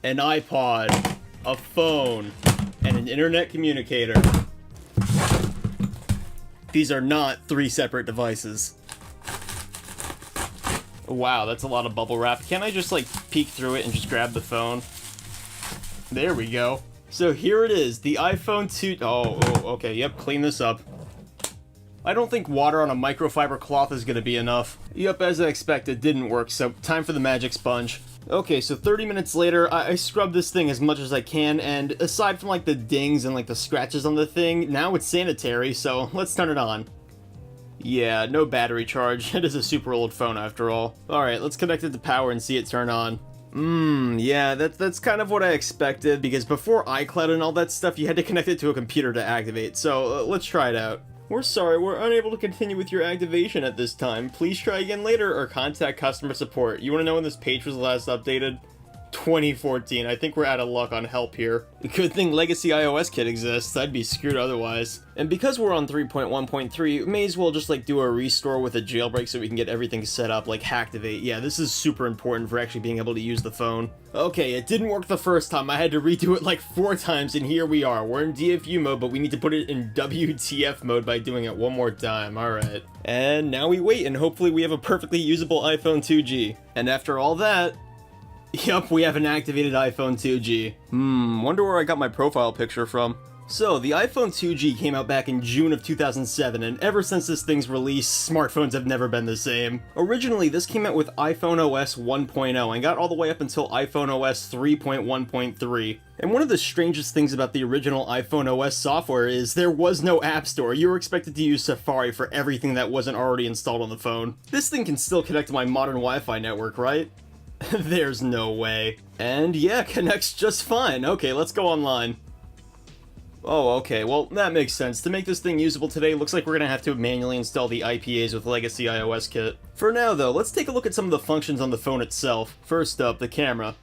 an iPod, a phone, and an internet communicator. These are not 3 separate devices. Wow, that's a lot of bubble wrap. Can't I just, like, peek through it and just grab the phone? There we go. So here it is, the iPhone 2... Oh, okay, yep, clean this up. I don't think water on a microfiber cloth is gonna be enough. Yep, as I expected, didn't work, so time for the magic sponge. Okay, so 30 minutes later, I scrubbed this thing as much as I can, and aside from, like, the dings and, like, the scratches on the thing, now it's sanitary, so let's turn it on. Yeah, no battery charge. It is a super old phone after all. Alright, let's connect it to power and see it turn on. Yeah, that's kind of what I expected, because before iCloud and all that stuff, you had to connect it to a computer to activate, so let's try it out. We're sorry, we're unable to continue with your activation at this time. Please try again later or contact customer support. You want to know when this page was last updated? 2014. I think we're out of luck on help here. Good thing Legacy iOS Kit exists. I'd be screwed otherwise. And because we're on 3.1.3, may as well just like do a restore with a jailbreak so we can get everything set up, like Hacktivate. Yeah, this is super important for actually being able to use the phone. Okay, it didn't work the first time. I had to redo it like 4 times, and here we are. We're in DFU mode, but we need to put it in WTF mode by doing it one more time. Alright. And now we wait, and hopefully we have a perfectly usable iPhone 2G. And after all that... Yup, we have an activated iPhone 2G. Wonder where I got my profile picture from. So, the iPhone 2G came out back in June of 2007, and ever since this thing's release, smartphones have never been the same. Originally, this came out with iPhone OS 1.0 and got all the way up until iPhone OS 3.1.3. And one of the strangest things about the original iPhone OS software is there was no App Store. You were expected to use Safari for everything that wasn't already installed on the phone. This thing can still connect to my modern Wi-Fi network, right? There's no way. And yeah, connects just fine. Okay, let's go online. Oh, okay, well, that makes sense. To make this thing usable today, looks like we're gonna have to manually install the IPAs with Legacy iOS Kit. For now, though, let's take a look at some of the functions on the phone itself. First up, the camera.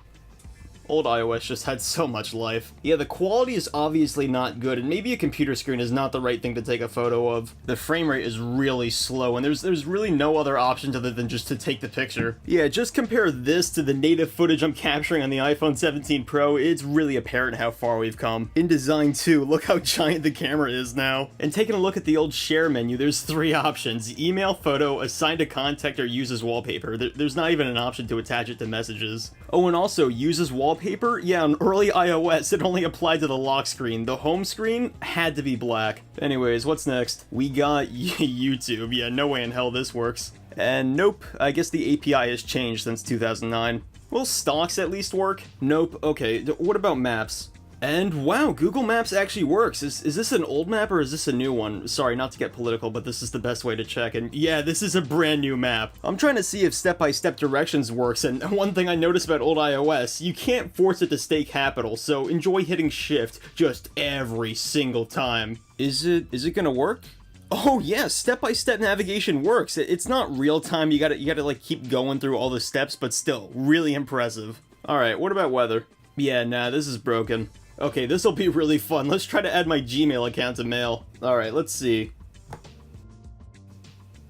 Old iOS just had so much life. Yeah, the quality is obviously not good, and maybe a computer screen is not the right thing to take a photo of. The frame rate is really slow, and there's really no other options other than just to take the picture. Yeah, just compare this to the native footage I'm capturing on the iPhone 17 Pro, it's really apparent how far we've come. In design too, look how giant the camera is now. And taking a look at the old share menu, there's 3 options: email, photo, assign to contact, or use as wallpaper. There's not even an option to attach it to messages. Oh, and also, use as wallpaper? Yeah, on early iOS, it only applied to the lock screen. The home screen had to be black. Anyways, what's next? We got YouTube. Yeah, no way in hell this works. And nope, I guess the API has changed since 2009. Will stocks at least work? Nope. Okay, what about maps? And wow, Google Maps actually works. Is this an old map or is this a new one? Sorry, not to get political, but this is the best way to check. And yeah, this is a brand new map. I'm trying to see if step-by-step directions works, and one thing I noticed about old iOS, you can't force it to stay capital, so enjoy hitting shift just every single time. Is it gonna work? Oh yeah, step-by-step navigation works. It's not real time, you gotta like keep going through all the steps, but still, really impressive. Alright, what about weather? Yeah, nah, this is broken. Okay, this'll be really fun. Let's try to add my Gmail account to Mail. Alright, let's see.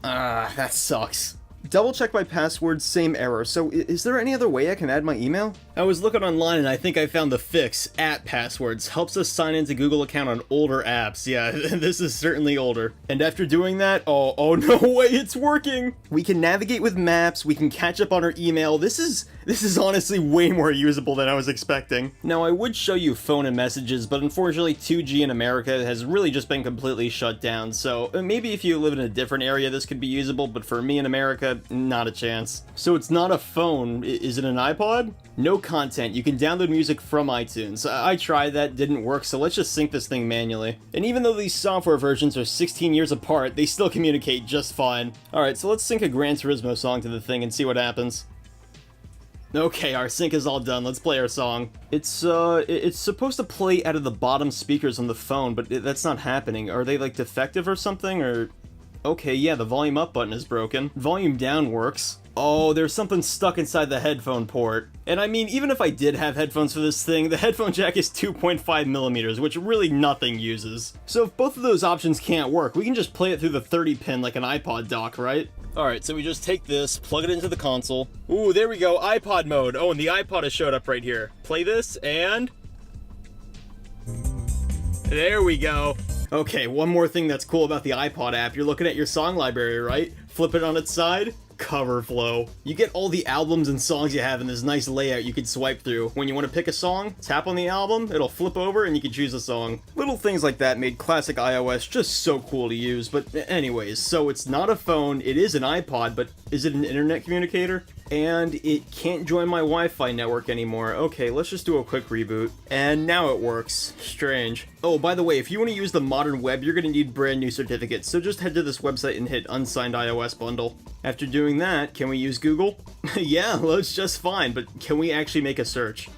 That sucks. Double check my password, same error. So is there any other way I can add my email? I was looking online and I think I found the fix. @passwords helps us sign into Google account on older apps. Yeah, this is certainly older. And after doing that, oh no way, it's working! We can navigate with maps, we can catch up on our email. This is honestly way more usable than I was expecting. Now I would show you phone and messages, but unfortunately 2G in America has really just been completely shut down. So maybe if you live in a different area this could be usable, but for me in America, not a chance. So it's not a phone, is it an iPod? No content, you can download music from iTunes. I tried that, didn't work, so let's just sync this thing manually. And even though these software versions are 16 years apart, they still communicate just fine. Alright, so let's sync a Gran Turismo song to the thing and see what happens. Okay, our sync is all done, let's play our song. It's supposed to play out of the bottom speakers on the phone, but that's not happening. Are they like defective or something, or... Okay, yeah, the volume up button is broken. Volume down works. Oh, there's something stuck inside the headphone port. And I mean, even if I did have headphones for this thing, the headphone jack is 2.5 millimeters, which really nothing uses. So if both of those options can't work, we can just play it through the 30 pin like an iPod dock, right? Alright, so we just take this, plug it into the console. Ooh, there we go, iPod mode. Oh, and the iPod has showed up right here. Play this, and... there we go. Okay, one more thing that's cool about the iPod app. You're looking at your song library, right? Flip it on its side. Cover flow. You get all the albums and songs you have in this nice layout you can swipe through. When you want to pick a song, tap on the album, it'll flip over and you can choose a song. Little things like that made classic iOS just so cool to use. But anyways, so it's not a phone, it is an iPod, but is it an internet communicator? And it can't join my Wi-Fi network anymore. Okay, let's just do a quick reboot. And now it works. Strange. Oh, by the way, if you want to use the modern web, you're going to need brand new certificates, so just head to this website and hit Unsigned iOS Bundle. After doing that, can we use Google? Yeah, looks just fine, but can we actually make a search?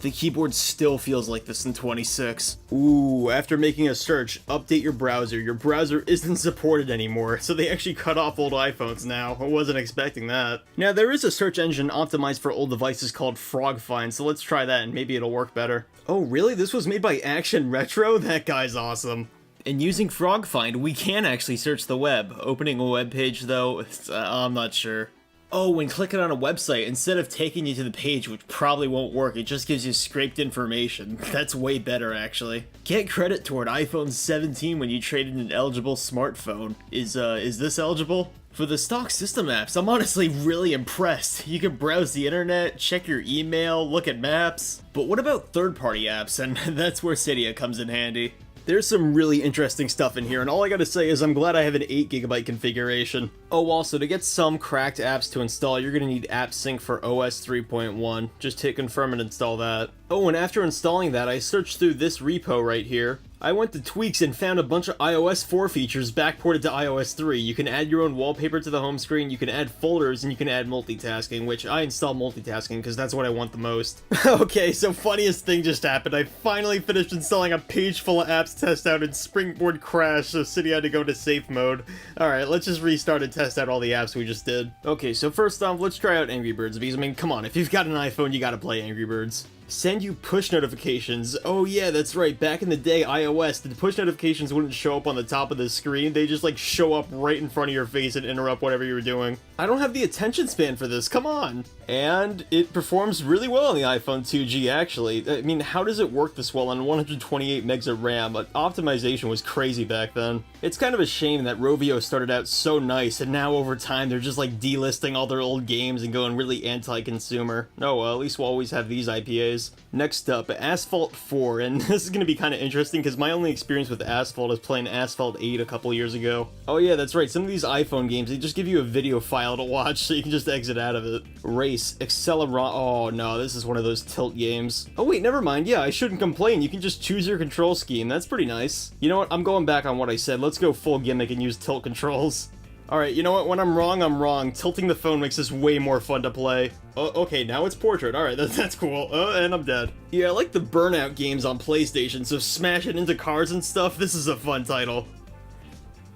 The keyboard still feels like this in 26. Ooh, after making a search, update your browser. Your browser isn't supported anymore, so they actually cut off old iPhones now. I wasn't expecting that. Now, there is a search engine optimized for old devices called FrogFind, so let's try that and maybe it'll work better. Oh, really? This was made by Action Retro? That guy's awesome. And using FrogFind, we can actually search the web. Opening a web page, though, I'm not sure. Oh, when clicking on a website, instead of taking you to the page, which probably won't work, it just gives you scraped information. That's way better, actually. Get credit toward iPhone 17 when you trade in an eligible smartphone. Is this eligible? For the stock system apps, I'm honestly really impressed. You can browse the internet, check your email, look at maps. But what about third-party apps? And that's where Cydia comes in handy. There's some really interesting stuff in here, and all I gotta say is I'm glad I have an 8GB configuration. Oh, also, to get some cracked apps to install, you're gonna need AppSync for OS 3.1. Just hit confirm and install that. Oh, and after installing that, I searched through this repo right here. I went to Tweaks and found a bunch of iOS 4 features backported to iOS 3. You can add your own wallpaper to the home screen, you can add folders, and you can add multitasking, which I install multitasking because that's what I want the most. Okay, so funniest thing just happened. I finally finished installing a page full of apps to test out and Springboard crashed, so Cydia had to go into safe mode. Alright, let's just restart and test out all the apps we just did. Okay, so first off, let's try out Angry Birds, because I mean, come on, if you've got an iPhone, you gotta play Angry Birds. Send you push notifications. Oh yeah, that's right, back in the day, iOS, the push notifications wouldn't show up on the top of the screen, they just like show up right in front of your face and interrupt whatever you were doing. I don't have the attention span for this, come on! And it performs really well on the iPhone 2G actually. I mean, how does it work this well on 128 megs of RAM? But optimization was crazy back then. It's kind of a shame that Rovio started out so nice and now over time they're just like delisting all their old games and going really anti-consumer. Oh well, at least we'll always have these IPAs. Next up, Asphalt 4, and this is going to be kind of interesting because my only experience with Asphalt is playing Asphalt 8 a couple years ago. Oh yeah, that's right, some of these iPhone games, they just give you a video file to watch so you can just exit out of it. Race, Acceleron, oh no, this is one of those tilt games. Oh wait, never mind, yeah, I shouldn't complain, you can just choose your control scheme, that's pretty nice. You know what, I'm going back on what I said, let's go full gimmick and use tilt controls. Alright, you know what, when I'm wrong, I'm wrong. Tilting the phone makes this way more fun to play. Oh, okay, now it's portrait. Alright, that's cool. And I'm dead. Yeah, I like the Burnout games on PlayStation, so smashing into cars and stuff, this is a fun title.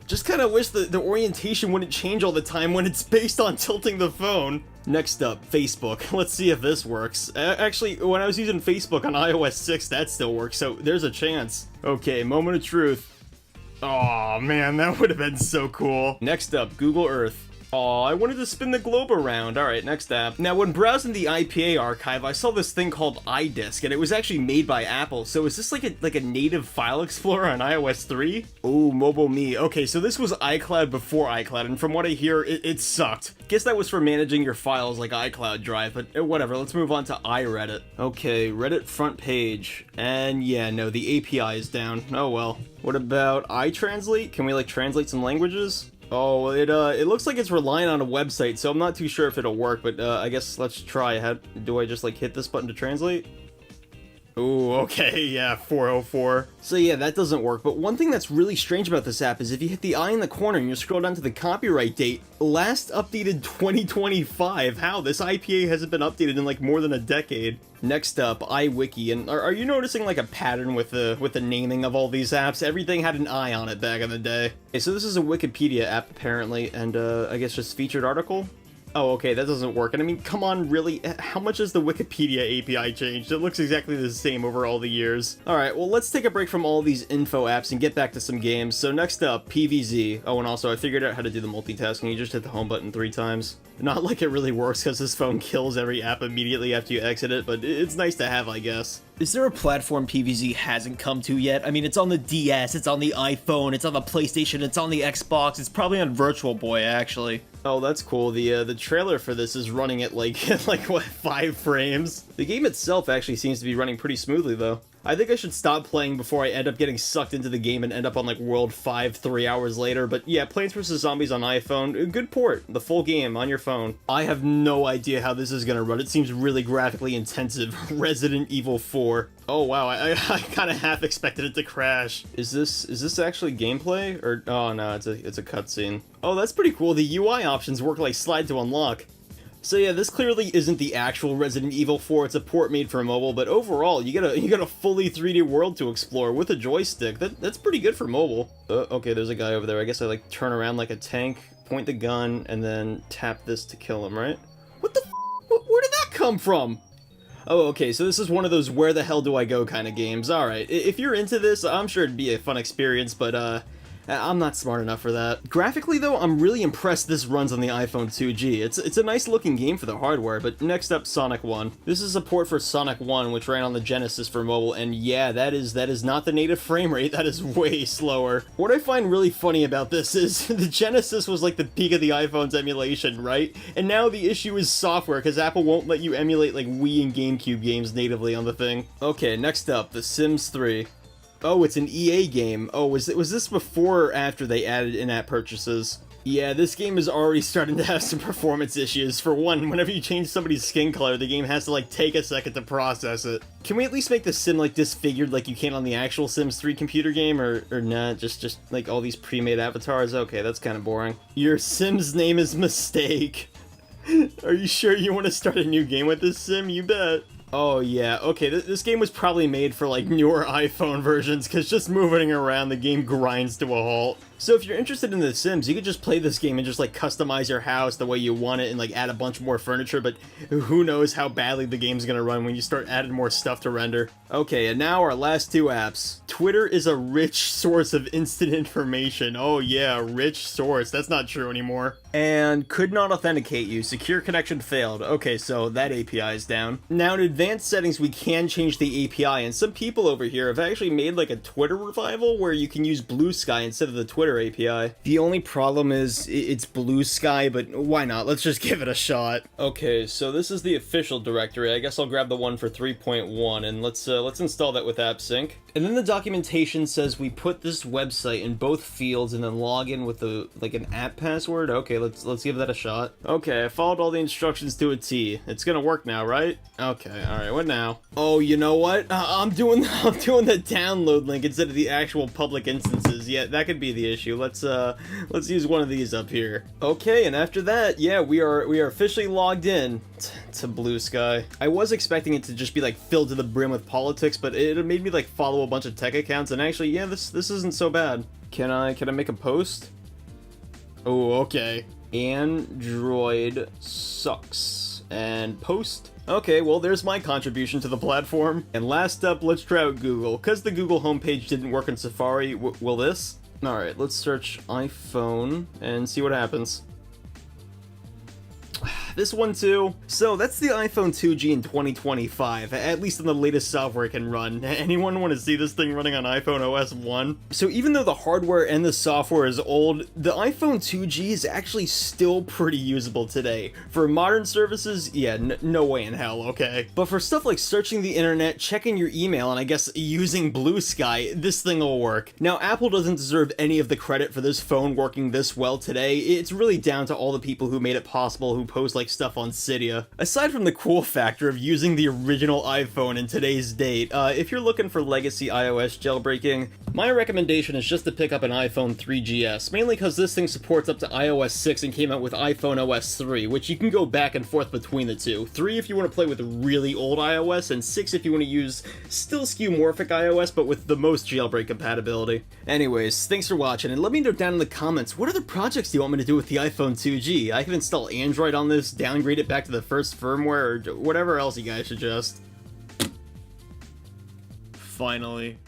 Just kinda wish the orientation wouldn't change all the time when it's based on tilting the phone. Next up, Facebook. Let's see if this works. Actually, when I was using Facebook on iOS 6, that still works, so there's a chance. Okay, moment of truth. Aw, man, that would have been so cool. Next up, Google Earth. Aw, I wanted to spin the globe around. Alright, next app. Now, when browsing the IPA archive, I saw this thing called iDisk, and it was actually made by Apple. So is this like a native file explorer on iOS 3? Oh, Mobile Me. Okay, so this was iCloud before iCloud, and from what I hear, it sucked. Guess that was for managing your files like iCloud Drive, but whatever, let's move on to iReddit. Okay, Reddit front page. And yeah, no, the API is down. Oh well. What about iTranslate? Can we like translate some languages? Oh, it looks like it's relying on a website, so I'm not too sure if it'll work, but I guess let's try. Do I just like hit this button to translate? Ooh, okay, yeah, 404. So yeah, that doesn't work, but one thing that's really strange about this app is if you hit the eye in the corner and you scroll down to the copyright date, last updated 2025. How? This IPA hasn't been updated in like more than a decade. Next up, iWiki, and are you noticing like a pattern with the naming of all these apps? Everything had an I on it back in the day. Okay, so this is a Wikipedia app apparently, and I guess just featured article? Oh, okay, that doesn't work. And I mean, come on, really? How much has the Wikipedia API changed? It looks exactly the same over all the years. Alright, well, let's take a break from all these info apps and get back to some games. So next up, PVZ. Oh, and also, I figured out how to do the multitasking. You just hit the home button 3 times. Not like it really works because this phone kills every app immediately after you exit it, but it's nice to have, I guess. Is there a platform PVZ hasn't come to yet? I mean, it's on the DS, it's on the iPhone, it's on the PlayStation, it's on the Xbox, it's probably on Virtual Boy, actually. Oh, that's cool. The trailer for this is running at like, what, 5 frames? The game itself actually seems to be running pretty smoothly, though. I think I should stop playing before I end up getting sucked into the game and end up on like World 5 3 hours later, but yeah, Plants vs. Zombies on iPhone, good port, the full game on your phone. I have no idea how this is gonna run. It seems really graphically intensive. Resident Evil 4. Oh wow, I kind of half expected it to crash. Is this actually gameplay? Or, oh no, it's a cutscene. Oh, that's pretty cool. The UI options work like slide to unlock. So yeah, this clearly isn't the actual Resident Evil 4, it's a port made for mobile, but overall, you get a fully 3D world to explore with a joystick. That's pretty good for mobile. Okay, there's a guy over there. I guess I like turn around like a tank, point the gun, and then tap this to kill him, right? What the f? Where did that come from? Oh, okay, so this is one of those where the hell do I go kind of games. Alright, if you're into this, I'm sure it'd be a fun experience, but I'm not smart enough for that. Graphically, though, I'm really impressed this runs on the iPhone 2G. It's a nice looking game for the hardware, but next up, Sonic 1. This is a port for Sonic 1, which ran on the Genesis for mobile, and yeah, that is not the native frame rate, that is way slower. What I find really funny about this is, the Genesis was like the peak of the iPhone's emulation, right? And now the issue is software, because Apple won't let you emulate like Wii and GameCube games natively on the thing. Okay, next up, The Sims 3. Oh, it's an EA game. Oh, was this before or after they added in-app purchases? Yeah, this game is already starting to have some performance issues. For one, whenever you change somebody's skin color, the game has to like take a second to process it. Can we at least make the sim like disfigured like you can on the actual Sims 3 computer game, or not? Just like all these pre-made avatars? Okay, that's kind of boring. Your Sim's name is Mistake. Are you sure you want to start a new game with this sim? You bet. Oh yeah, okay, this game was probably made for like newer iPhone versions, because just moving around, the game grinds to a halt. So if you're interested in The Sims, you could just play this game and just like customize your house the way you want it and like add a bunch more furniture, but who knows how badly the game's gonna run when you start adding more stuff to render. Okay, and now our last 2 apps. Twitter is a rich source of instant information. Oh yeah, rich source. That's not true anymore. And could not authenticate you. Secure connection failed. Okay, so that API is down. Now in advanced settings, we can change the API, and some people over here have actually made like a Twitter revival where you can use Blue Sky instead of the Twitter API. The only problem is it's Blue Sky, but why not? Let's just give it a shot. Okay, so this is the official directory. I guess I'll grab the one for 3.1 and let's install that with AppSync. And then the documentation says we put this website in both fields and then log in with an app password. Okay, let's give that a shot. Okay, I followed all the instructions to a T. It's gonna work now, right? Okay, all right. What now? Oh, you know what? I'm doing the download link instead of the actual public instances. Yeah, that could be the issue. Let's use one of these up here. Okay, and after that, yeah, we are officially logged in to Blue Sky. I was expecting it to just be like filled to the brim with politics, but it made me like follow a bunch of tech accounts, and actually, yeah, this isn't so bad. Can I make a post? Oh, okay. Android sucks. And post. Okay, well, there's my contribution to the platform. And last up, let's try out Google. Because the Google homepage didn't work in Safari, will this? Alright, let's search iPhone and see what happens. This one too. So that's the iPhone 2G in 2025, at least in the latest software it can run. Anyone want to see this thing running on iPhone OS 1? So even though the hardware and the software is old, the iPhone 2G is actually still pretty usable today. For modern services, yeah, no way in hell, okay? But for stuff like searching the internet, checking your email, and I guess using Blue Sky, this thing will work. Now, Apple doesn't deserve any of the credit for this phone working this well today. It's really down to all the people who made it possible, who post like stuff on Cydia. Aside from the cool factor of using the original iPhone in today's date, if you're looking for legacy iOS jailbreaking, My recommendation is just to pick up an iPhone 3GS, mainly because this thing supports up to iOS 6 and came out with iPhone OS 3, which you can go back and forth between the two. 3 if you want to play with really old iOS, and 6 if you want to use still skeuomorphic iOS, but with the most jailbreak compatibility. Anyways, thanks for watching, and let me know down in the comments, what other projects do you want me to do with the iPhone 2G? I can install Android on this, downgrade it back to the first firmware, or whatever else you guys suggest. Finally.